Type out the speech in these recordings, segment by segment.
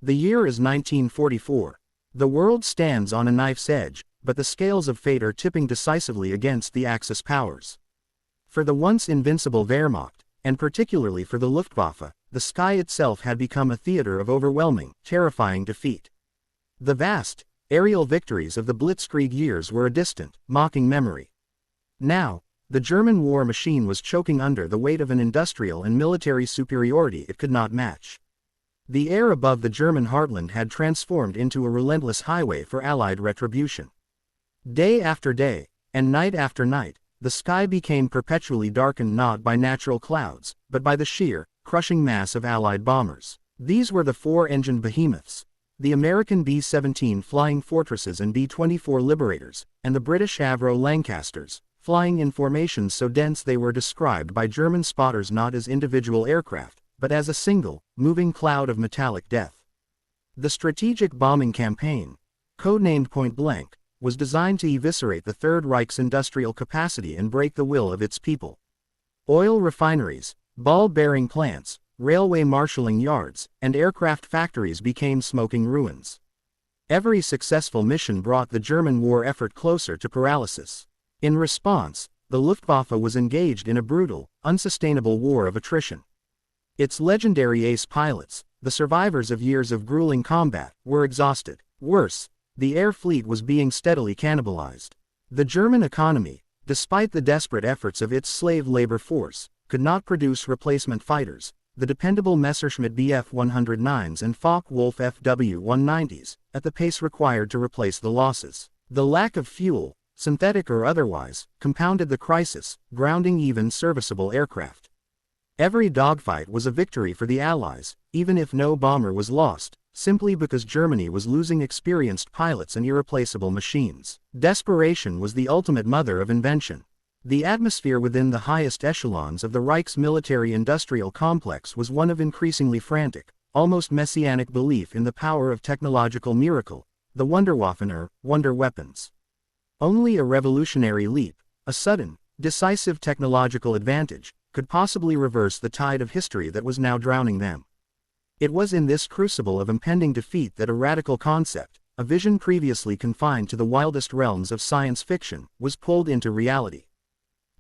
The year is 1944. The world stands on a knife's edge, but the scales of fate are tipping decisively against the Axis powers. For the once invincible Wehrmacht, and particularly for the Luftwaffe, the sky itself had become a theater of overwhelming, terrifying defeat. The vast, aerial victories of the Blitzkrieg years were a distant, mocking memory. Now, the German war machine was choking under the weight of an industrial and military superiority it could not match. The air above the German heartland had transformed into a relentless highway for Allied retribution. Day after day, and night after night, the sky became perpetually darkened not by natural clouds, but by the sheer, crushing mass of Allied bombers. These were the four-engined behemoths, the American B-17 Flying Fortresses and B-24 Liberators, and the British Avro Lancasters, flying in formations so dense they were described by German spotters not as individual aircraft, but as a single, moving cloud of metallic death. The strategic bombing campaign, codenamed Point Blank, was designed to eviscerate the Third Reich's industrial capacity and break the will of its people. Oil refineries, ball-bearing plants, railway marshalling yards, and aircraft factories became smoking ruins. Every successful mission brought the German war effort closer to paralysis. In response, the Luftwaffe was engaged in a brutal, unsustainable war of attrition. Its legendary ace pilots, the survivors of years of grueling combat, were exhausted. Worse, the air fleet was being steadily cannibalized. The German economy, despite the desperate efforts of its slave labor force, could not produce replacement fighters, the dependable Messerschmitt Bf-109s and Focke-Wulf Fw-190s, at the pace required to replace the losses. The lack of fuel, synthetic or otherwise, compounded the crisis, grounding even serviceable aircraft. Every dogfight was a victory for the Allies, even if no bomber was lost, simply because Germany was losing experienced pilots and irreplaceable machines. Desperation was the ultimate mother of invention. The atmosphere within the highest echelons of the Reich's military-industrial complex was one of increasingly frantic, almost messianic belief in the power of technological miracle, the Wunderwaffen or wonder weapons. Only a revolutionary leap, a sudden, decisive technological advantage, could possibly reverse the tide of history that was now drowning them. It was in this crucible of impending defeat that a radical concept, a vision previously confined to the wildest realms of science fiction, was pulled into reality.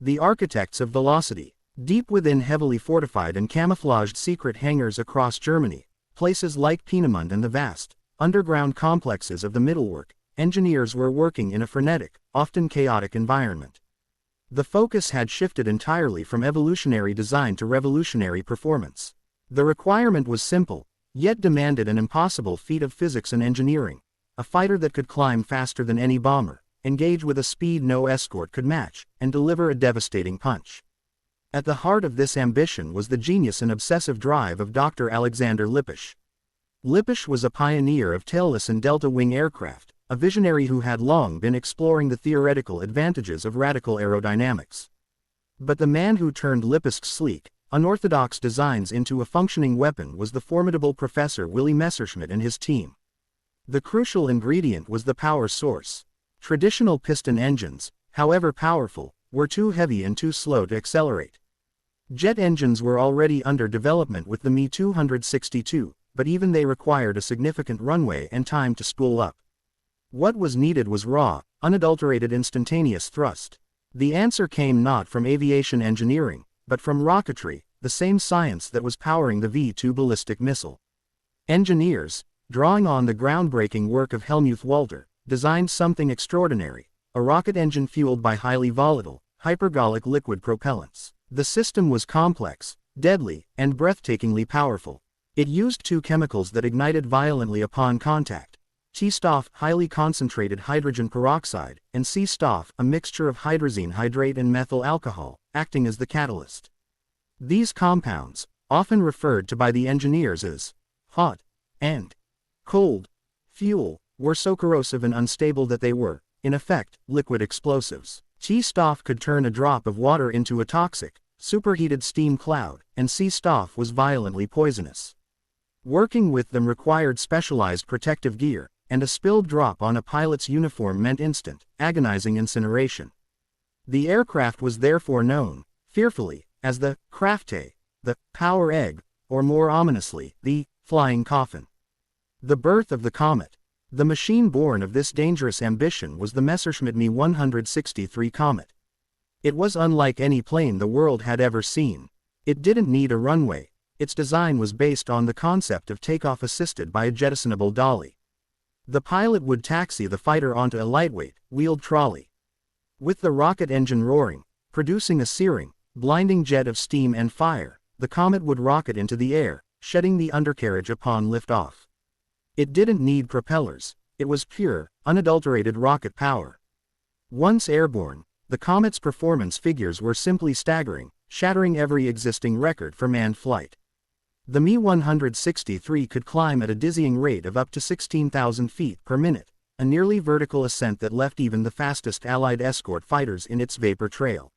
The architects of velocity, deep within heavily fortified and camouflaged secret hangars across Germany, places like Peenemünde and the vast, underground complexes of the Mittelwerk, engineers were working in a frenetic, often chaotic environment. The focus had shifted entirely from evolutionary design to revolutionary performance. The requirement was simple, yet demanded an impossible feat of physics and engineering: a fighter that could climb faster than any bomber, engage with a speed no escort could match, and deliver a devastating punch. At the heart of this ambition was the genius and obsessive drive of Dr. Alexander Lippisch. Lippisch was a pioneer of tailless and delta-wing aircraft, a visionary who had long been exploring the theoretical advantages of radical aerodynamics. But the man who turned Lippisch's sleek, unorthodox designs into a functioning weapon was the formidable Professor Willy Messerschmitt and his team. The crucial ingredient was the power source. Traditional piston engines, however powerful, were too heavy and too slow to accelerate. Jet engines were already under development with the Me-262, but even they required a significant runway and time to spool up. What was needed was raw, unadulterated instantaneous thrust. The answer came not from aviation engineering, but from rocketry, the same science that was powering the V-2 ballistic missile. Engineers, drawing on the groundbreaking work of Helmuth Walter, designed something extraordinary: a rocket engine fueled by highly volatile, hypergolic liquid propellants. The system was complex, deadly, and breathtakingly powerful. It used two chemicals that ignited violently upon contact: T-Stoff, highly concentrated hydrogen peroxide, and C-Stoff, a mixture of hydrazine hydrate and methyl alcohol, acting as the catalyst. These compounds, often referred to by the engineers as hot and cold fuel, were so corrosive and unstable that they were, in effect, liquid explosives. T-Stoff could turn a drop of water into a toxic, superheated steam cloud, and C-Stoff was violently poisonous. Working with them required specialized protective gear, and a spilled drop on a pilot's uniform meant instant, agonizing incineration. The aircraft was therefore known, fearfully, as the Krafte, the power egg, or more ominously, the flying coffin. The birth of the comet. The machine born of this dangerous ambition was the Messerschmitt Me 163 comet. It was unlike any plane the world had ever seen. It didn't need a runway. Its design was based on the concept of takeoff assisted by a jettisonable dolly. The pilot would taxi the fighter onto a lightweight, wheeled trolley. With the rocket engine roaring, producing a searing, blinding jet of steam and fire, the comet would rocket into the air, shedding the undercarriage upon liftoff. It didn't need propellers. It was pure, unadulterated rocket power. Once airborne, the comet's performance figures were simply staggering, shattering every existing record for manned flight. The Me 163 could climb at a dizzying rate of up to 16,000 feet per minute, a nearly vertical ascent that left even the fastest Allied escort fighters in its vapor trail.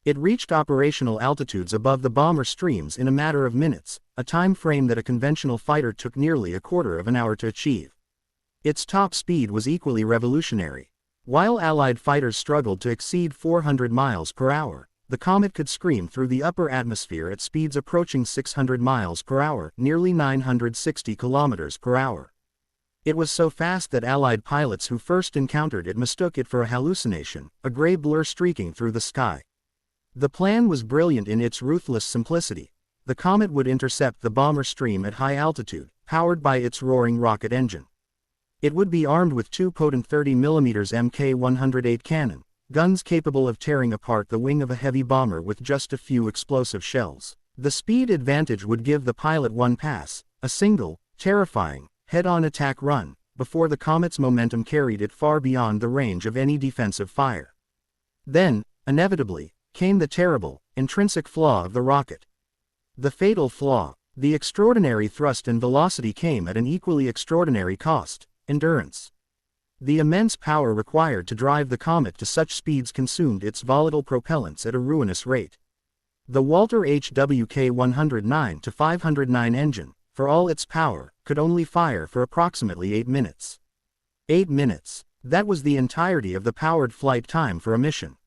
It reached operational altitudes above the bomber streams in a matter of minutes, a time frame that a conventional fighter took nearly a quarter of an hour to achieve. Its top speed was equally revolutionary. While Allied fighters struggled to exceed 400 miles per hour, the comet could scream through the upper atmosphere at speeds approaching 600 miles per hour, nearly 960 kilometers per hour. It was so fast that Allied pilots who first encountered it mistook it for a hallucination, a gray blur streaking through the sky. The plan was brilliant in its ruthless simplicity. The comet would intercept the bomber stream at high altitude, powered by its roaring rocket engine. It would be armed with two potent 30mm Mk108 cannon, guns capable of tearing apart the wing of a heavy bomber with just a few explosive shells. The speed advantage would give the pilot one pass, a single, terrifying, head-on attack run, before the comet's momentum carried it far beyond the range of any defensive fire. Then, inevitably, came the terrible, intrinsic flaw of the rocket. The fatal flaw. The extraordinary thrust and velocity came at an equally extraordinary cost: endurance. The immense power required to drive the comet to such speeds consumed its volatile propellants at a ruinous rate. The Walter HWK 109-509 engine, for all its power, could only fire for approximately 8 minutes. 8 minutes. That was the entirety of the powered flight time for a mission.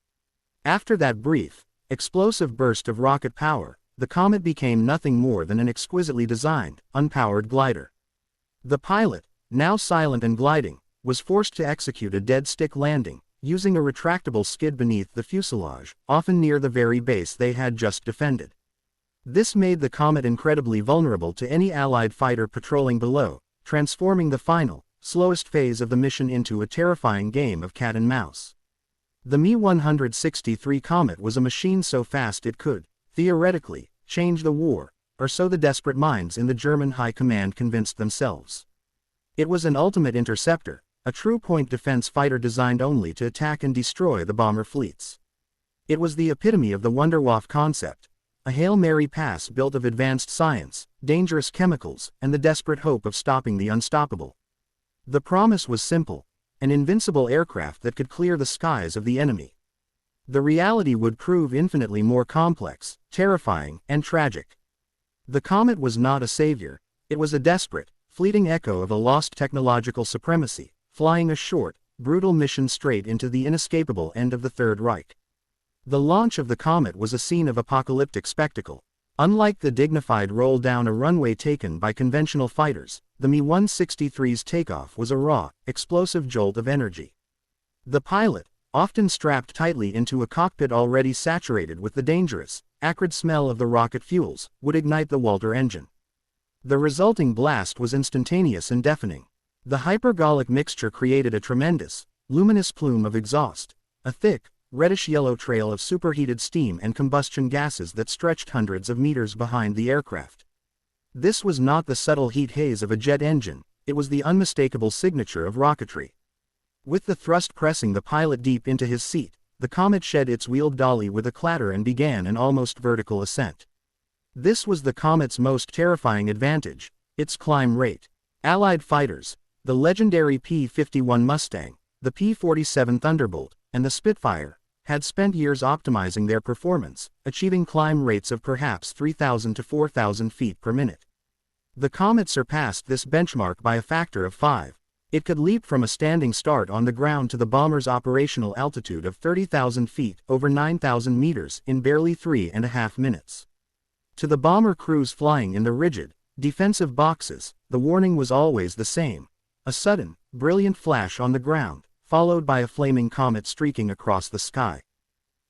After that brief, explosive burst of rocket power, the comet became nothing more than an exquisitely designed, unpowered glider. The pilot, now silent and gliding, was forced to execute a dead-stick landing, using a retractable skid beneath the fuselage, often near the very base they had just defended. This made the comet incredibly vulnerable to any Allied fighter patrolling below, transforming the final, slowest phase of the mission into a terrifying game of cat and mouse. The Me 163 comet was a machine so fast it could, theoretically, change the war, or so the desperate minds in the German high command convinced themselves. It was an ultimate interceptor, a true point defense fighter designed only to attack and destroy the bomber fleets. It was the epitome of the Wunderwaffe concept, a Hail Mary pass built of advanced science, dangerous chemicals, and the desperate hope of stopping the unstoppable. The promise was simple: an invincible aircraft that could clear the skies of the enemy. The reality would prove infinitely more complex, terrifying, and tragic. The comet was not a savior. It was a desperate, fleeting echo of a lost technological supremacy, flying a short, brutal mission straight into the inescapable end of the Third Reich. The launch of the comet was a scene of apocalyptic spectacle. Unlike the dignified roll down a runway taken by conventional fighters, the Me 163's takeoff was a raw, explosive jolt of energy. The pilot, often strapped tightly into a cockpit already saturated with the dangerous, acrid smell of the rocket fuels, would ignite the Walter engine. The resulting blast was instantaneous and deafening. The hypergolic mixture created a tremendous, luminous plume of exhaust, a thick, reddish-yellow trail of superheated steam and combustion gases that stretched hundreds of meters behind the aircraft. This was not the subtle heat haze of a jet engine, it was the unmistakable signature of rocketry. With the thrust pressing the pilot deep into his seat, the comet shed its wheeled dolly with a clatter and began an almost vertical ascent. This was the comet's most terrifying advantage: its climb rate. Allied fighters, the legendary P-51 Mustang, the P-47 Thunderbolt, and the Spitfire, had spent years optimizing their performance, achieving climb rates of perhaps 3,000 to 4,000 feet per minute. The comet surpassed this benchmark by a factor of 5. It could leap from a standing start on the ground to the bomber's operational altitude of 30,000 feet, over 9,000 meters, in barely 3.5 minutes. To the bomber crews flying in the rigid, Defensive boxes. The warning was always the same. A sudden, brilliant flash on the ground, followed by a flaming comet streaking across the sky.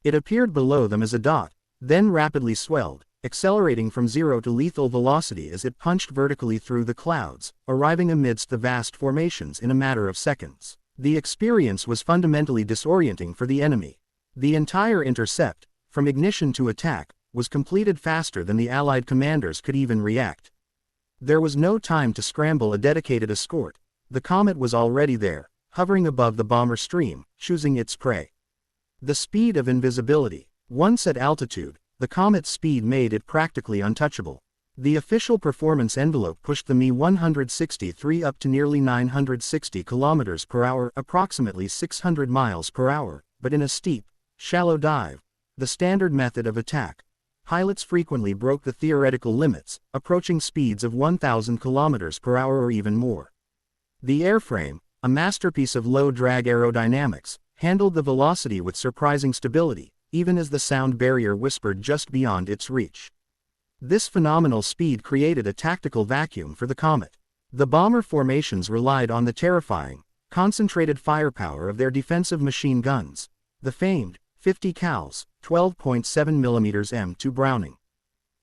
It appeared below them as a dot, then rapidly swelled, accelerating from zero to lethal velocity as it punched vertically through the clouds, arriving amidst the vast formations in a matter of seconds. The experience was fundamentally disorienting for the enemy. The entire intercept, from ignition to attack, was completed faster than the Allied commanders could even react. There was no time to scramble a dedicated escort. The comet was already there, hovering above the bomber stream, choosing its prey. The speed of invisibility. Once at altitude, the comet's speed made it practically untouchable. The official performance envelope pushed the Mi-163 up to nearly 960 km per hour, approximately 600 miles per hour, but in a steep, shallow dive, the standard method of attack, pilots frequently broke the theoretical limits, approaching speeds of 1,000 km per hour or even more. The airframe, a masterpiece of low-drag aerodynamics, handled the velocity with surprising stability, even as the sound barrier whispered just beyond its reach. This phenomenal speed created a tactical vacuum for the comet. The bomber formations relied on the terrifying, concentrated firepower of their defensive machine guns, the famed 50 cals, 12.7 mm M2 Browning.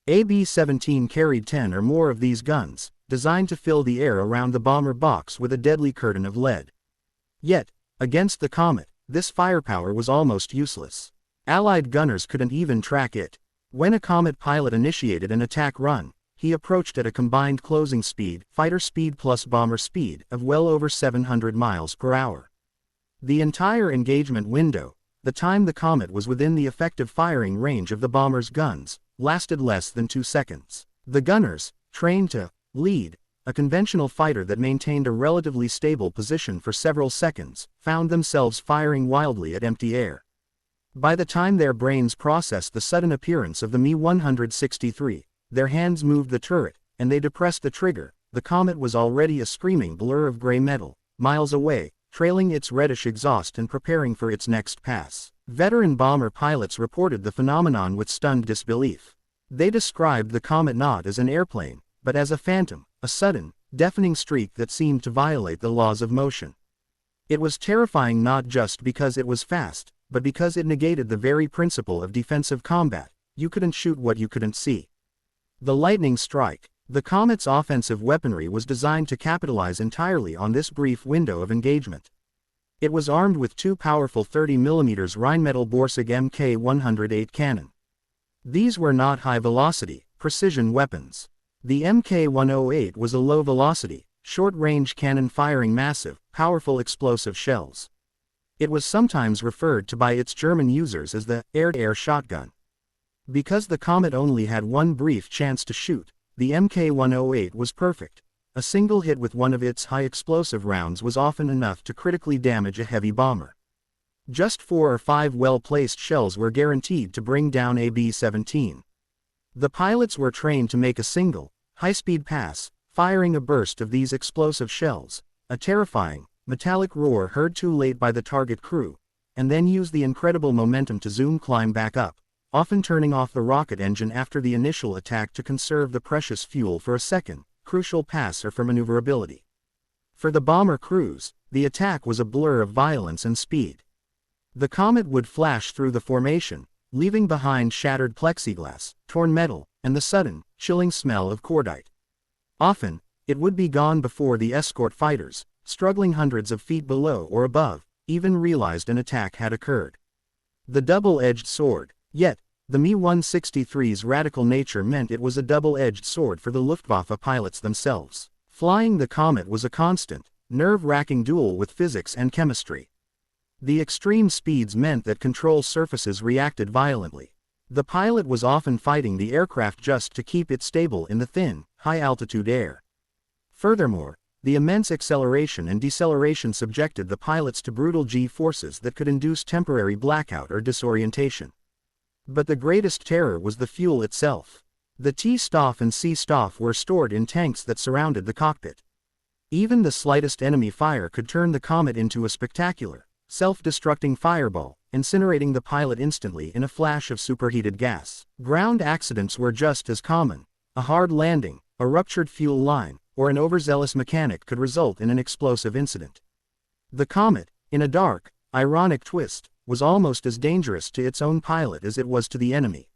AB-17 carried 10 or more of these guns, designed to fill the air around the bomber box with a deadly curtain of lead. Yet, against the comet, this firepower was almost useless. Allied gunners couldn't even track it. When a comet pilot initiated an attack run, he approached at a combined closing speed, fighter speed plus bomber speed, of well over 700 miles per hour. The entire engagement window, the time the comet was within the effective firing range of the bomber's guns, lasted less than 2 seconds. The gunners, trained to lead a conventional fighter that maintained a relatively stable position for several seconds, found themselves firing wildly at empty air. By the time their brains processed the sudden appearance of the Mi-163, their hands moved the turret, and they depressed the trigger. The comet was already a screaming blur of gray metal, miles away, trailing its reddish exhaust and preparing for its next pass. Veteran bomber pilots reported the phenomenon with stunned disbelief. They described the comet not as an airplane, but as a phantom, a sudden, deafening streak that seemed to violate the laws of motion. It was terrifying not just because it was fast, but because it negated the very principle of defensive combat. You couldn't shoot what you couldn't see. The lightning strike. The comet's offensive weaponry was designed to capitalize entirely on this brief window of engagement. It was armed with 2 powerful 30 mm Rheinmetall Borsig Mk108 cannon. These were not high-velocity, precision weapons. The Mk108 was a low-velocity, short-range cannon firing massive, powerful explosive shells. It was sometimes referred to by its German users as the air-to-air shotgun. Because the comet only had one brief chance to shoot, the Mk108 was perfect. A single hit with one of its high-explosive rounds was often enough to critically damage a heavy bomber. Just 4 or 5 well-placed shells were guaranteed to bring down AB-17. The pilots were trained to make a single, high-speed pass, firing a burst of these explosive shells, a terrifying, metallic roar heard too late by the target crew, and then use the incredible momentum to climb back up, often turning off the rocket engine after the initial attack to conserve the precious fuel for a second, crucial pass or for maneuverability. For the bomber crews, the attack was a blur of violence and speed. The comet would flash through the formation, leaving behind shattered plexiglass, torn metal, and the sudden, chilling smell of cordite. Often, it would be gone before the escort fighters, struggling hundreds of feet below or above, even realized an attack had occurred. The double-edged sword. Yet, the Mi-163's radical nature meant it was a double-edged sword for the Luftwaffe pilots themselves. Flying the comet was a constant, nerve-wracking duel with physics and chemistry. The extreme speeds meant that control surfaces reacted violently. The pilot was often fighting the aircraft just to keep it stable in the thin, high-altitude air. Furthermore, the immense acceleration and deceleration subjected the pilots to brutal G-forces that could induce temporary blackout or disorientation. But the greatest terror was the fuel itself. The T-Stoff and C-Stoff were stored in tanks that surrounded the cockpit. Even the slightest enemy fire could turn the comet into a spectacular, self-destructing fireball, incinerating the pilot instantly in a flash of superheated gas. Ground accidents were just as common. A hard landing, a ruptured fuel line, or an overzealous mechanic could result in an explosive incident. The comet, in a dark, ironic twist, was almost as dangerous to its own pilot as it was to the enemy.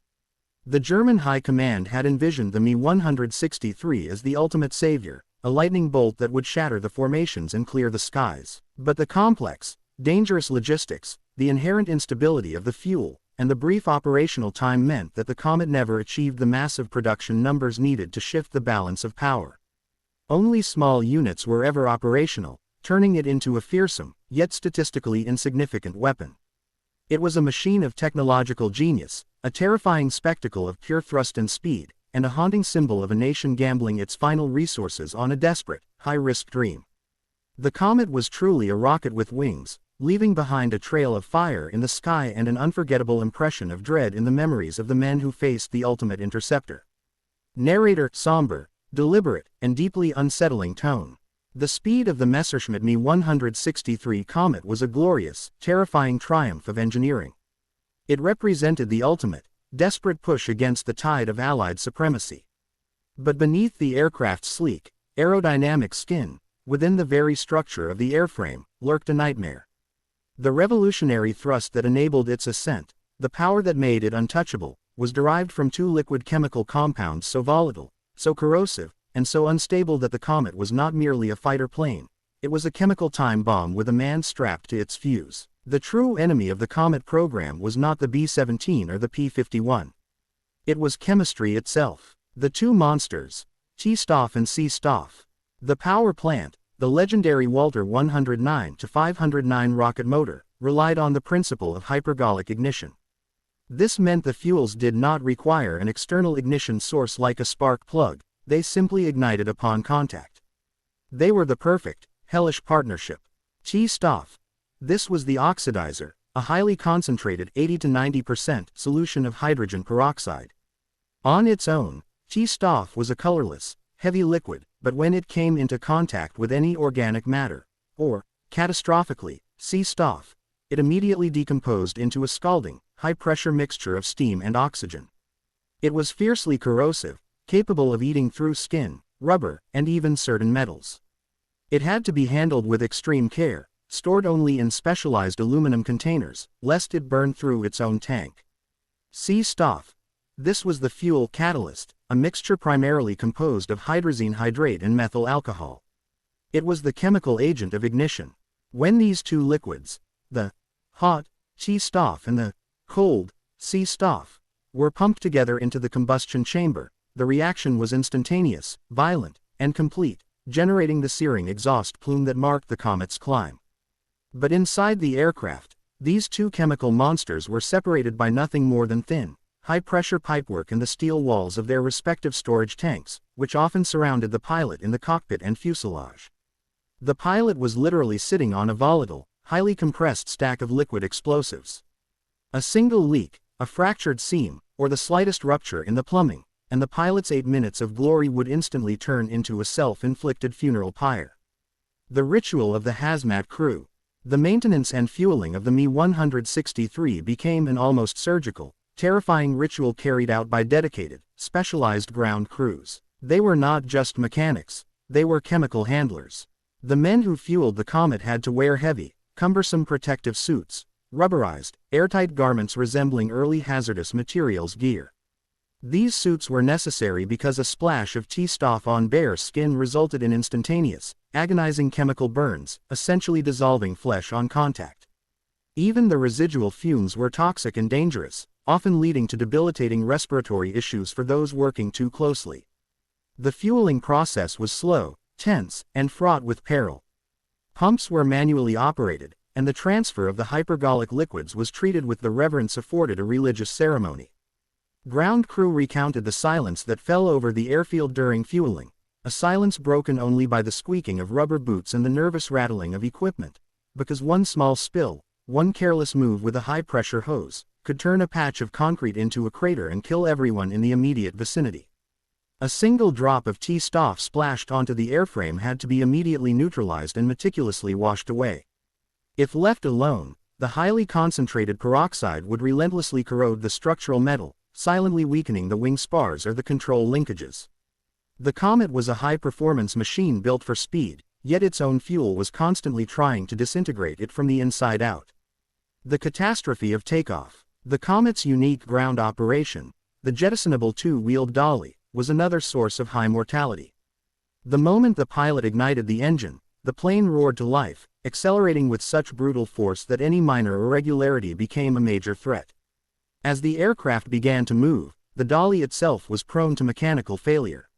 The German High Command had envisioned the Me-163 as the ultimate savior, a lightning bolt that would shatter the formations and clear the skies. But the complex, dangerous logistics, the inherent instability of the fuel, and the brief operational time meant that the comet never achieved the massive production numbers needed to shift the balance of power. Only small units were ever operational, turning it into a fearsome, yet statistically insignificant weapon. It was a machine of technological genius, a terrifying spectacle of pure thrust and speed, and a haunting symbol of a nation gambling its final resources on a desperate, high-risk dream. The comet was truly a rocket with wings, leaving behind a trail of fire in the sky and an unforgettable impression of dread in the memories of the men who faced the ultimate interceptor. Narrator: somber, deliberate, and deeply unsettling tone. The speed of the Messerschmitt Me-163 comet was a glorious, terrifying triumph of engineering. It represented the ultimate, desperate push against the tide of Allied supremacy. But beneath the aircraft's sleek, aerodynamic skin, within the very structure of the airframe, lurked a nightmare. The revolutionary thrust that enabled its ascent, the power that made it untouchable, was derived from two liquid chemical compounds so volatile, so corrosive, and so unstable that the comet was not merely a fighter plane. It was a chemical time bomb with a man strapped to its fuse. The true enemy of the comet program was not the B-17 or the P-51. It was chemistry itself. The two monsters, T-Stoff and C-Stoff. The power plant, the legendary Walter 109-509 rocket motor, relied on the principle of hypergolic ignition. This meant the fuels did not require an external ignition source like a spark plug, they simply ignited upon contact. They were the perfect, hellish partnership. T-Stoff. This was the oxidizer, a highly concentrated 80–90% solution of hydrogen peroxide. On its own, T-Stoff was a colorless, heavy liquid, but when it came into contact with any organic matter, or, catastrophically, C-Stoff, it immediately decomposed into a scalding, high-pressure mixture of steam and oxygen. It was fiercely corrosive, capable of eating through skin, rubber, and even certain metals. It had to be handled with extreme care, stored only in specialized aluminum containers, lest it burn through its own tank. C-Stoff. This was the fuel catalyst, a mixture primarily composed of hydrazine hydrate and methyl alcohol. It was the chemical agent of ignition. When these two liquids, the hot T-Stoff and the cold C-Stoff, were pumped together into the combustion chamber, the reaction was instantaneous, violent, and complete, generating the searing exhaust plume that marked the comet's climb. But inside the aircraft, these two chemical monsters were separated by nothing more than thin, high-pressure pipework in the steel walls of their respective storage tanks, which often surrounded the pilot in the cockpit and fuselage. The pilot was literally sitting on a volatile, highly compressed stack of liquid explosives. A single leak, a fractured seam, or the slightest rupture in the plumbing, and the pilot's 8 minutes of glory would instantly turn into a self-inflicted funeral pyre. The ritual of the hazmat crew. The maintenance and fueling of the Me-163 became an almost surgical, terrifying ritual carried out by dedicated, specialized ground crews. They were not just mechanics, they were chemical handlers. The men who fueled the comet had to wear heavy, cumbersome protective suits, rubberized, airtight garments resembling early hazardous materials gear. These suits were necessary because a splash of T-Stoff on bare skin resulted in instantaneous, agonizing chemical burns, essentially dissolving flesh on contact. Even the residual fumes were toxic and dangerous, often leading to debilitating respiratory issues for those working too closely. The fueling process was slow, tense, and fraught with peril. Pumps were manually operated, and the transfer of the hypergolic liquids was treated with the reverence afforded a religious ceremony. Ground crew recounted the silence that fell over the airfield during fueling, a silence broken only by the squeaking of rubber boots and the nervous rattling of equipment, because one small spill, one careless move with a high-pressure hose, could turn a patch of concrete into a crater and kill everyone in the immediate vicinity. A single drop of T-Stoff splashed onto the airframe had to be immediately neutralized and meticulously washed away. If left alone, the highly concentrated peroxide would relentlessly corrode the structural metal, silently weakening the wing spars or the control linkages. The comet was a high-performance machine built for speed, yet its own fuel was constantly trying to disintegrate it from the inside out. The catastrophe of takeoff. The comet's unique ground operation, the jettisonable two-wheeled dolly, was another source of high mortality. The moment the pilot ignited the engine, the plane roared to life, accelerating with such brutal force that any minor irregularity became a major threat. As the aircraft began to move, the dolly itself was prone to mechanical failure.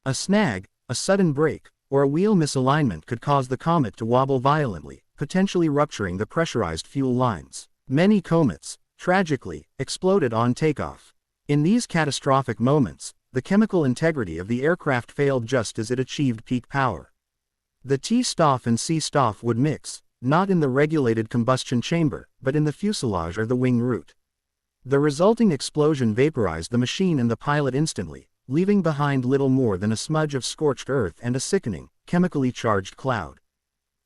A snag, a sudden break, or a wheel misalignment could cause the comet to wobble violently, potentially rupturing the pressurized fuel lines. Many comets, tragically, exploded on takeoff. In these catastrophic moments, the chemical integrity of the aircraft failed just as it achieved peak power. The T-staff and C-staff would mix, not in the regulated combustion chamber, but in the fuselage or the wing root. The resulting explosion vaporized the machine and the pilot instantly, leaving behind little more than a smudge of scorched earth and a sickening, chemically charged cloud.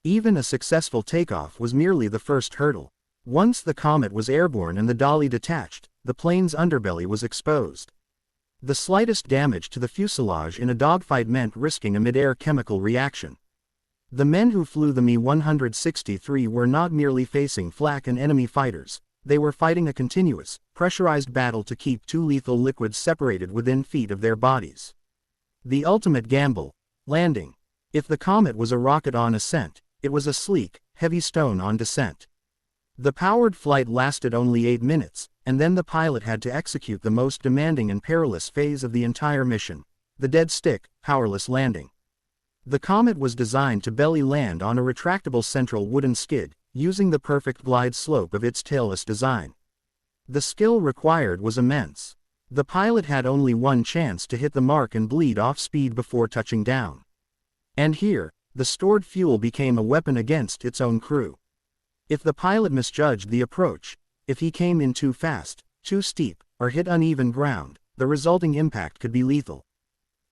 Even a successful takeoff was merely the first hurdle. Once the comet was airborne and the dolly detached, the plane's underbelly was exposed. The slightest damage to the fuselage in a dogfight meant risking a mid-air chemical reaction. The men who flew the Me-163 were not merely facing flak and enemy fighters, they were fighting a continuous, pressurized battle to keep two lethal liquids separated within feet of their bodies. The ultimate gamble: landing. If the comet was a rocket on ascent, it was a sleek, heavy stone on descent. The powered flight lasted only 8 minutes, and then the pilot had to execute the most demanding and perilous phase of the entire mission: the dead stick, powerless landing. The comet was designed to belly land on a retractable central wooden skid, using the perfect glide slope of its tailless design. The skill required was immense. The pilot had only one chance to hit the mark and bleed off speed before touching down. And here, the stored fuel became a weapon against its own crew. If the pilot misjudged the approach, if he came in too fast, too steep, or hit uneven ground, the resulting impact could be lethal.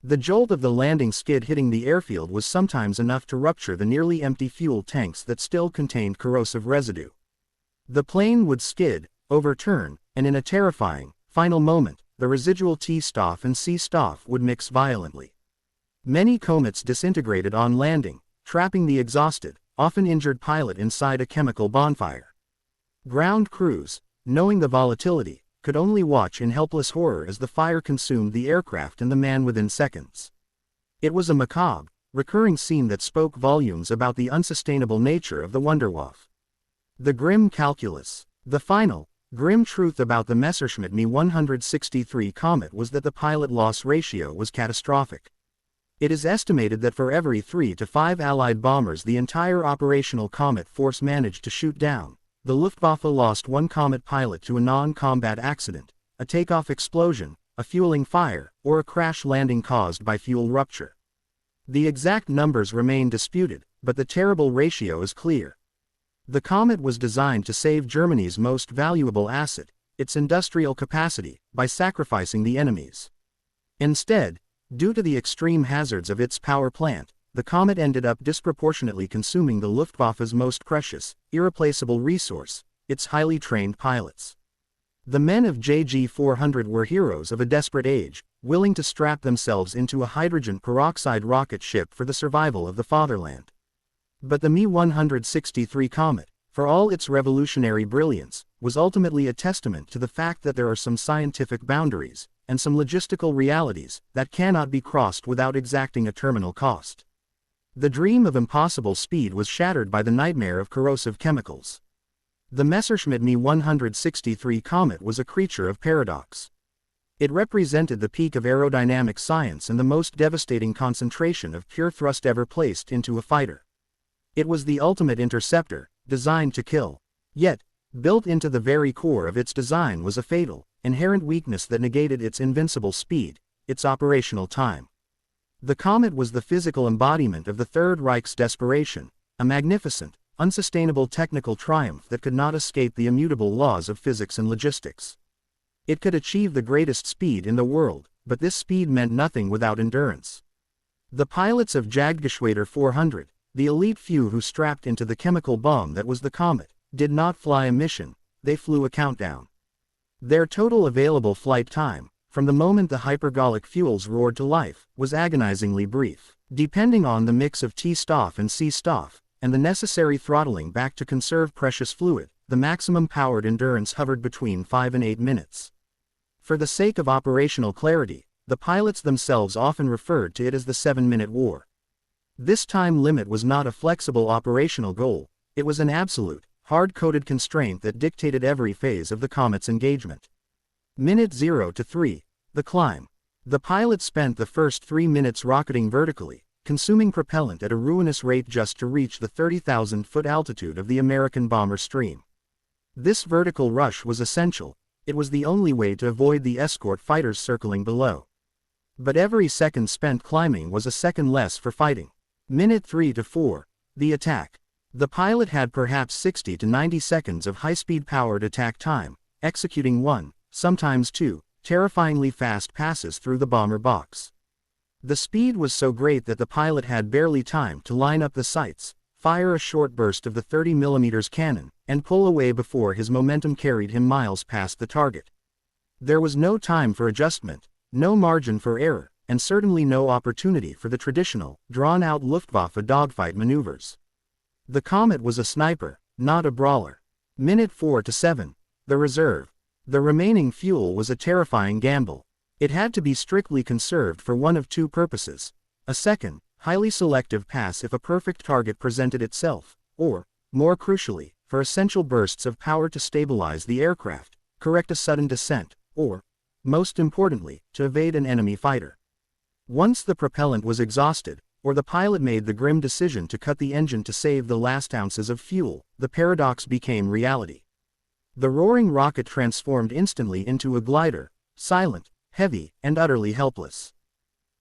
The jolt of the landing skid hitting the airfield was sometimes enough to rupture the nearly empty fuel tanks that still contained corrosive residue. The plane would skid, overturn, and in a terrifying, final moment, the residual T-staff and C-staff would mix violently. Many comets disintegrated on landing, trapping the exhausted, often injured pilot inside a chemical bonfire. Ground crews, knowing the volatility, could only watch in helpless horror as the fire consumed the aircraft and the man within seconds. It was a macabre, recurring scene that spoke volumes about the unsustainable nature of the Wunderwaffe. The grim calculus. The final, grim truth about the Messerschmitt Me-163 comet was that the pilot-loss ratio was catastrophic. It is estimated that for every 3 to 5 Allied bombers the entire operational comet force managed to shoot down, the Luftwaffe lost one comet pilot to a non-combat accident, a takeoff explosion, a fueling fire, or a crash landing caused by fuel rupture. The exact numbers remain disputed, but the terrible ratio is clear. The comet was designed to save Germany's most valuable asset, its industrial capacity, by sacrificing the enemy's. Instead, due to the extreme hazards of its power plant, the comet ended up disproportionately consuming the Luftwaffe's most precious, irreplaceable resource, its highly trained pilots. The men of JG-400 were heroes of a desperate age, willing to strap themselves into a hydrogen peroxide rocket ship for the survival of the fatherland. But the Me-163 comet, for all its revolutionary brilliance, was ultimately a testament to the fact that there are some scientific boundaries, and some logistical realities, that cannot be crossed without exacting a terminal cost. The dream of impossible speed was shattered by the nightmare of corrosive chemicals. The Messerschmitt Me-163 comet was a creature of paradox. It represented the peak of aerodynamic science and the most devastating concentration of pure thrust ever placed into a fighter. It was the ultimate interceptor, designed to kill. Yet, built into the very core of its design was a fatal, inherent weakness that negated its invincible speed, its operational time. The comet was the physical embodiment of the Third Reich's desperation, a magnificent, unsustainable technical triumph that could not escape the immutable laws of physics and logistics. It could achieve the greatest speed in the world, but this speed meant nothing without endurance. The pilots of Jagdgeschwader 400, the elite few who strapped into the chemical bomb that was the comet, did not fly a mission, they flew a countdown. Their total available flight time, from the moment the hypergolic fuels roared to life, was agonizingly brief. Depending on the mix of T-Stoff and C-Stoff, and the necessary throttling back to conserve precious fluid, the maximum powered endurance hovered between 5 and 8 minutes. For the sake of operational clarity, the pilots themselves often referred to it as the 7-minute war. This time limit was not a flexible operational goal, it was an absolute, hard-coded constraint that dictated every phase of the comet's engagement. Minute 0 to 3, the climb. The pilots spent the first 3 minutes rocketing vertically, consuming propellant at a ruinous rate just to reach the 30,000-foot altitude of the American bomber stream. This vertical rush was essential, it was the only way to avoid the escort fighters circling below. But every second spent climbing was a second less for fighting. Minute 3 to 4, the attack. The pilot had perhaps 60 to 90 seconds of high-speed powered attack time, executing 1, sometimes 2, terrifyingly fast passes through the bomber box. The speed was so great that the pilot had barely time to line up the sights, fire a short burst of the 30mm cannon, and pull away before his momentum carried him miles past the target. There was no time for adjustment, no margin for error, and certainly no opportunity for the traditional, drawn-out Luftwaffe dogfight maneuvers. The Comet was a sniper, not a brawler. Minute 4 to 7, the reserve. The remaining fuel was a terrifying gamble. It had to be strictly conserved for one of two purposes: a second, highly selective pass if a perfect target presented itself, or, more crucially, for essential bursts of power to stabilize the aircraft, correct a sudden descent, or, most importantly, to evade an enemy fighter. Once the propellant was exhausted, or the pilot made the grim decision to cut the engine to save the last ounces of fuel, the paradox became reality. The roaring rocket transformed instantly into a glider, silent, heavy, and utterly helpless.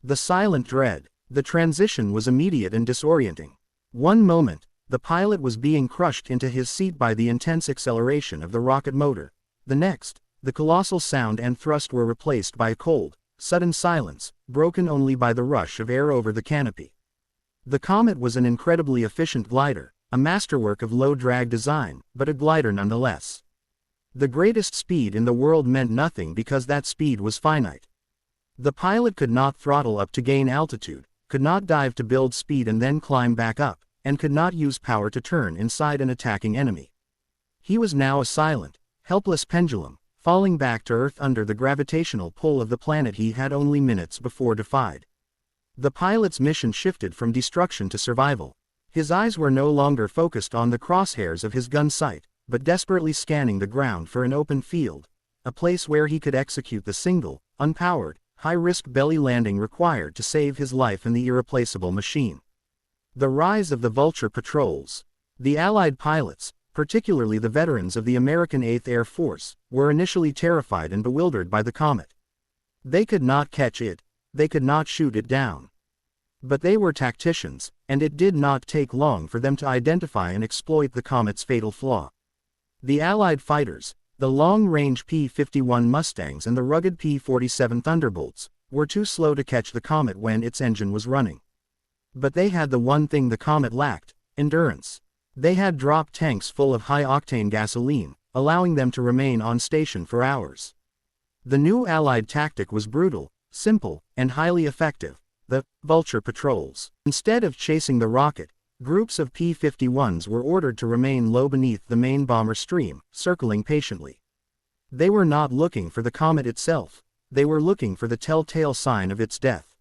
The silent dread. The transition was immediate and disorienting. One moment, the pilot was being crushed into his seat by the intense acceleration of the rocket motor. The next, the colossal sound and thrust were replaced by a cold, sudden silence, broken only by the rush of air over the canopy. The Comet was an incredibly efficient glider, a masterwork of low-drag design, but a glider nonetheless. The greatest speed in the world meant nothing because that speed was finite. The pilot could not throttle up to gain altitude, could not dive to build speed and then climb back up, and could not use power to turn inside an attacking enemy. He was now a silent, helpless pendulum, falling back to Earth under the gravitational pull of the planet he had only minutes before defied. The pilot's mission shifted from destruction to survival. His eyes were no longer focused on the crosshairs of his gun sight, but desperately scanning the ground for an open field, a place where he could execute the single, unpowered, high-risk belly landing required to save his life in the irreplaceable machine. The rise of the Vulture patrols. The Allied pilots, particularly the veterans of the American 8th Air Force, were initially terrified and bewildered by the Comet. They could not catch it, they could not shoot it down. But they were tacticians, and it did not take long for them to identify and exploit the Comet's fatal flaw. The Allied fighters, the long-range P-51 Mustangs and the rugged P-47 Thunderbolts, were too slow to catch the Comet when its engine was running. But they had the one thing the Comet lacked: endurance. They had drop tanks full of high-octane gasoline, allowing them to remain on station for hours. The new Allied tactic was brutal, simple, and highly effective: the Vulture patrols. Instead of chasing the rocket, groups of P-51s were ordered to remain low beneath the main bomber stream, circling patiently. They were not looking for the Comet itself, they were looking for the telltale sign of its death.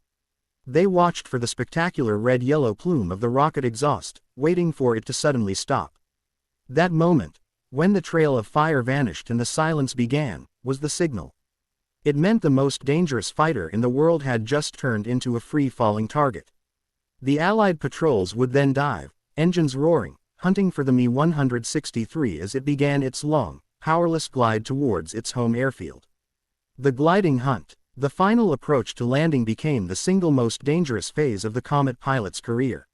They watched for the spectacular red-yellow plume of the rocket exhaust, waiting for it to suddenly stop. That moment, when the trail of fire vanished and the silence began, was the signal. It meant the most dangerous fighter in the world had just turned into a free-falling target. The Allied patrols would then dive, engines roaring, hunting for the Me-163 as it began its long, powerless glide towards its home airfield. The gliding hunt, the final approach to landing, became the single most dangerous phase of the Comet pilot's career.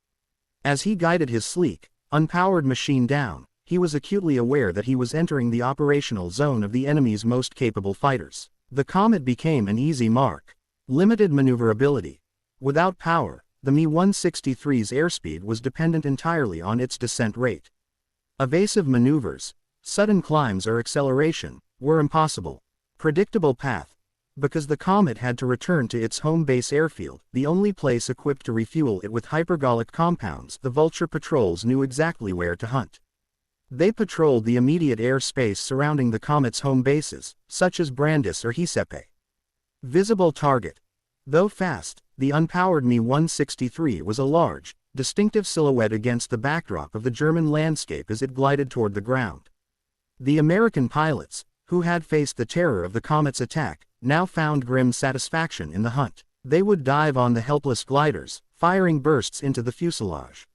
As he guided his sleek, unpowered machine down, he was acutely aware that he was entering the operational zone of the enemy's most capable fighters. The Comet became an easy mark. Limited maneuverability. Without power, the Me-163's airspeed was dependent entirely on its descent rate. Evasive maneuvers, sudden climbs or acceleration, were impossible. Predictable path. Because the comet had to return to its home base airfield, the only place equipped to refuel it with hypergolic compounds, the Vulture patrols knew exactly where to hunt. They patrolled the immediate airspace surrounding the comet's home bases, such as Brandis or Giuseppe. Visible target. Though fast, the unpowered Me-163 was a large, distinctive silhouette against the backdrop of the German landscape as it glided toward the ground. The American pilots, who had faced the terror of the comet's attack, now found grim satisfaction in the hunt. They would dive on the helpless gliders, firing bursts into the fuselage.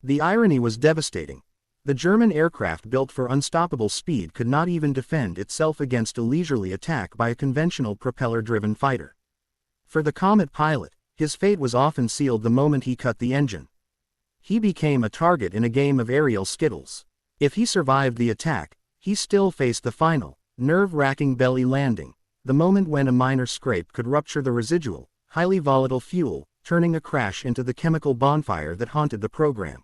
The irony was devastating. The German aircraft built for unstoppable speed could not even defend itself against a leisurely attack by a conventional propeller-driven fighter. For the Comet pilot, his fate was often sealed the moment he cut the engine. He became a target in a game of aerial skittles. If he survived the attack, he still faced the final, nerve-wracking belly landing, the moment when a minor scrape could rupture the residual, highly volatile fuel, turning a crash into the chemical bonfire that haunted the program.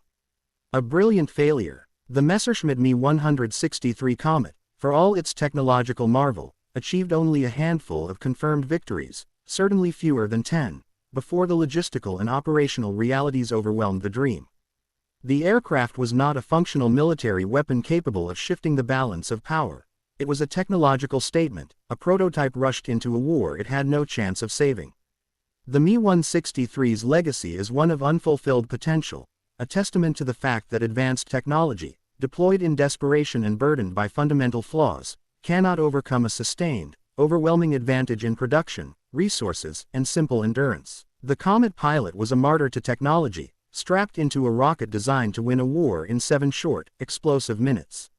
A brilliant failure. The Messerschmitt Me-163 Comet, for all its technological marvel, achieved only a handful of confirmed victories, certainly fewer than 10, before the logistical and operational realities overwhelmed the dream. The aircraft was not a functional military weapon capable of shifting the balance of power. It was a technological statement, a prototype rushed into a war it had no chance of saving. The Me-163's legacy is one of unfulfilled potential, a testament to the fact that advanced technology, deployed in desperation and burdened by fundamental flaws, cannot overcome a sustained, overwhelming advantage in production, resources, and simple endurance. The Comet pilot was a martyr to technology, strapped into a rocket designed to win a war in 7 short, explosive minutes.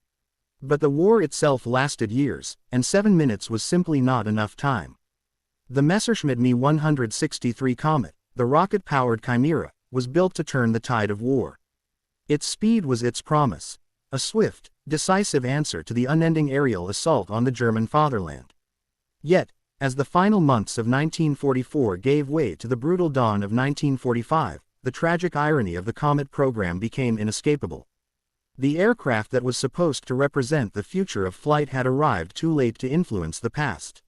But the war itself lasted years, and 7 minutes was simply not enough time. The Messerschmitt Me-163 Comet, the rocket-powered chimera, was built to turn the tide of war. Its speed was its promise, a swift, decisive answer to the unending aerial assault on the German fatherland. Yet, as the final months of 1944 gave way to the brutal dawn of 1945, the tragic irony of the Comet program became inescapable. The aircraft that was supposed to represent the future of flight had arrived too late to influence the past.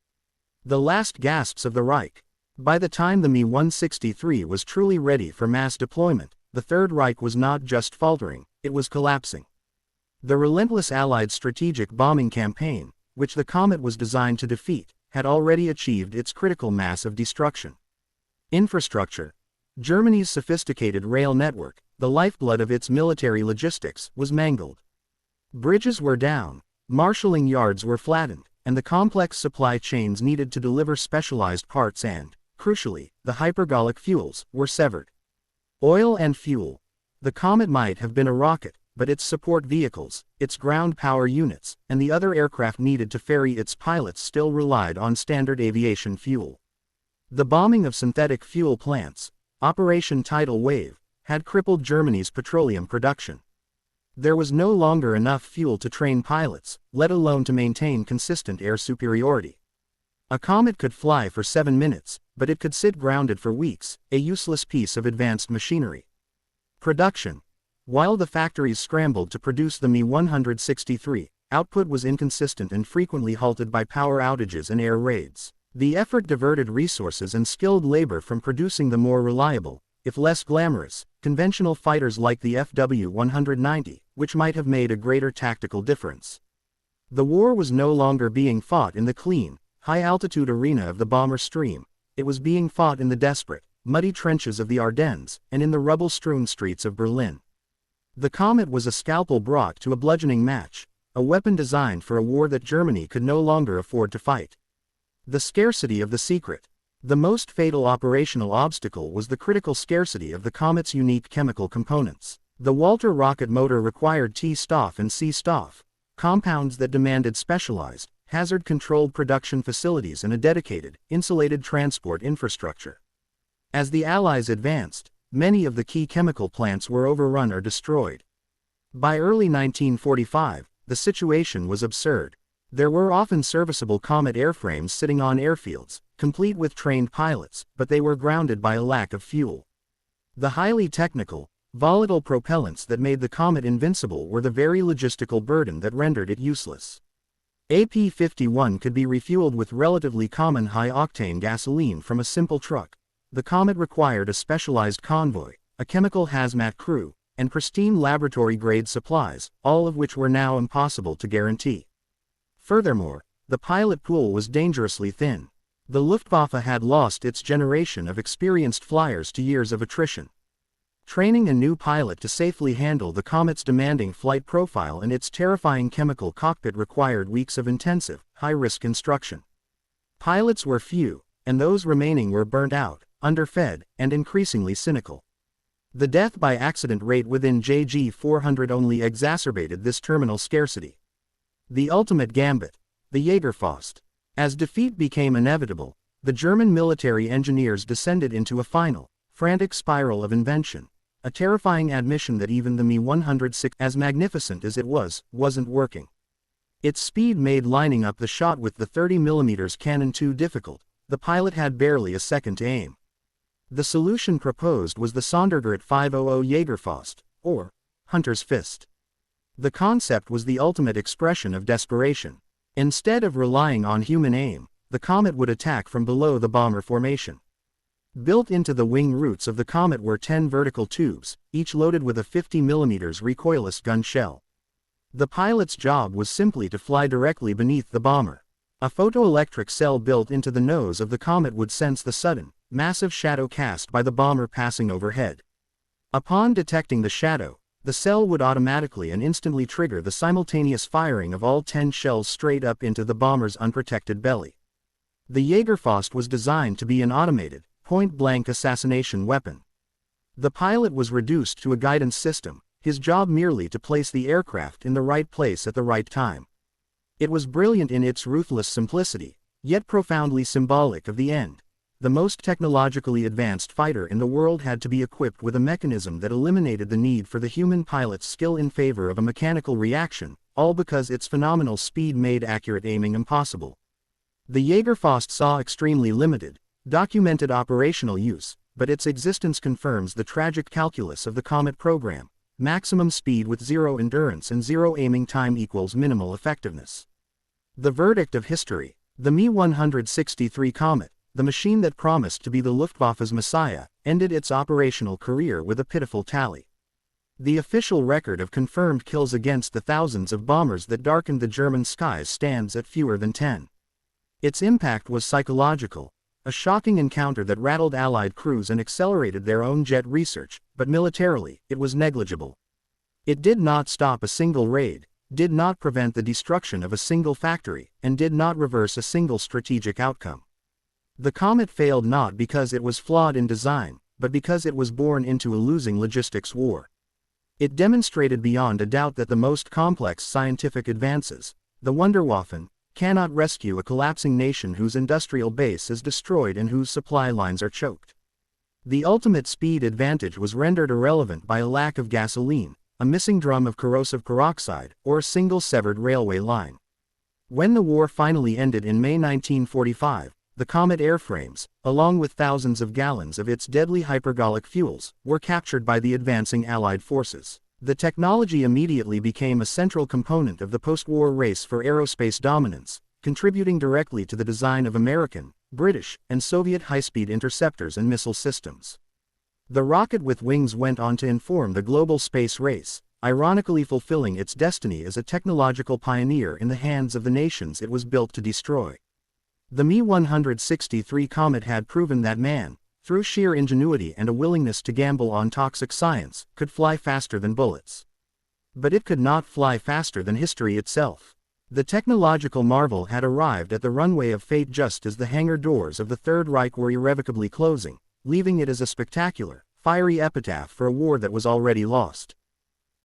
The last gasps of the Reich. By the time the Me-163 was truly ready for mass deployment, the Third Reich was not just faltering, it was collapsing. The relentless Allied strategic bombing campaign, which the Comet was designed to defeat, had already achieved its critical mass of destruction. Infrastructure. Germany's sophisticated rail network, the lifeblood of its military logistics, was mangled. Bridges were down, marshalling yards were flattened, and the complex supply chains needed to deliver specialized parts and, crucially, the hypergolic fuels, were severed. Oil and fuel. The Comet might have been a rocket, but its support vehicles, its ground power units, and the other aircraft needed to ferry its pilots still relied on standard aviation fuel. The bombing of synthetic fuel plants, Operation Tidal Wave, had crippled Germany's petroleum production. There was no longer enough fuel to train pilots, let alone to maintain consistent air superiority. A Comet could fly for 7 minutes, but it could sit grounded for weeks, a useless piece of advanced machinery. Production. While the factories scrambled to produce the Me-163, output was inconsistent and frequently halted by power outages and air raids. The effort diverted resources and skilled labor from producing the more reliable, if less glamorous, conventional fighters like the FW-190, which might have made a greater tactical difference. The war was no longer being fought in the clean, high-altitude arena of the bomber stream, it was being fought in the desperate, muddy trenches of the Ardennes, and in the rubble-strewn streets of Berlin. The Comet was a scalpel brought to a bludgeoning match, a weapon designed for a war that Germany could no longer afford to fight. The scarcity of the secret. The most fatal operational obstacle was the critical scarcity of the Comet's unique chemical components. The Walter rocket motor required T-Stoff and C-Stoff, compounds that demanded specialized, hazard-controlled production facilities and a dedicated, insulated transport infrastructure. As the Allies advanced, many of the key chemical plants were overrun or destroyed. By early 1945, the situation was absurd. There were often serviceable Comet airframes sitting on airfields, complete with trained pilots, but they were grounded by a lack of fuel. The highly technical, volatile propellants that made the Comet invincible were the very logistical burden that rendered it useless. AP-51 could be refueled with relatively common high-octane gasoline from a simple truck. The Comet required a specialized convoy, a chemical hazmat crew, and pristine laboratory-grade supplies, all of which were now impossible to guarantee. Furthermore, the pilot pool was dangerously thin. The Luftwaffe had lost its generation of experienced flyers to years of attrition. Training a new pilot to safely handle the Comet's demanding flight profile and its terrifying chemical cockpit required weeks of intensive, high-risk instruction. Pilots were few, and those remaining were burnt out, underfed, and increasingly cynical. The death by accident rate within JG-400 only exacerbated this terminal scarcity. The ultimate gambit, the Jägerfaust. As defeat became inevitable, the German military engineers descended into a final, frantic spiral of invention, a terrifying admission that even the Me-106, as magnificent as it was, wasn't working. Its speed made lining up the shot with the 30mm cannon too difficult. The pilot had barely a second to aim. The solution proposed was the Sondergerät 500 Jägerfaust, or Hunter's Fist. The concept was the ultimate expression of desperation. Instead of relying on human aim, the Comet would attack from below the bomber formation. Built into the wing roots of the Comet were 10 vertical tubes, each loaded with a 50mm recoilless gun shell. The pilot's job was simply to fly directly beneath the bomber. A photoelectric cell built into the nose of the Comet would sense the sudden, massive shadow cast by the bomber passing overhead. Upon detecting the shadow, the cell would automatically and instantly trigger the simultaneous firing of all 10 shells straight up into the bomber's unprotected belly. The Jägerfaust was designed to be an automated, point-blank assassination weapon. The pilot was reduced to a guidance system, his job merely to place the aircraft in the right place at the right time. It was brilliant in its ruthless simplicity, yet profoundly symbolic of the end. The most technologically advanced fighter in the world had to be equipped with a mechanism that eliminated the need for the human pilot's skill in favor of a mechanical reaction, all because its phenomenal speed made accurate aiming impossible. The Jägerfaust saw extremely limited, documented operational use, but its existence confirms the tragic calculus of the Comet program: maximum speed with zero endurance and zero aiming time equals minimal effectiveness. The verdict of history: the Me-163 Comet, the machine that promised to be the Luftwaffe's messiah, ended its operational career with a pitiful tally. The official record of confirmed kills against the thousands of bombers that darkened the German skies stands at fewer than 10. Its impact was psychological, a shocking encounter that rattled Allied crews and accelerated their own jet research, but militarily, it was negligible. It did not stop a single raid, did not prevent the destruction of a single factory, and did not reverse a single strategic outcome. The Comet failed not because it was flawed in design, but because it was born into a losing logistics war. It demonstrated beyond a doubt that the most complex scientific advances, the Wunderwaffen, cannot rescue a collapsing nation whose industrial base is destroyed and whose supply lines are choked. The ultimate speed advantage was rendered irrelevant by a lack of gasoline, a missing drum of corrosive peroxide, or a single severed railway line. When the war finally ended in May 1945, the Comet airframes, along with thousands of gallons of its deadly hypergolic fuels, were captured by the advancing Allied forces. The technology immediately became a central component of the post-war race for aerospace dominance, contributing directly to the design of American, British, and Soviet high-speed interceptors and missile systems. The rocket with wings went on to inform the global space race, ironically fulfilling its destiny as a technological pioneer in the hands of the nations it was built to destroy. The Me-163 Comet had proven that man, through sheer ingenuity and a willingness to gamble on toxic science, could fly faster than bullets. But it could not fly faster than history itself. The technological marvel had arrived at the runway of fate just as the hangar doors of the Third Reich were irrevocably closing, leaving it as a spectacular, fiery epitaph for a war that was already lost.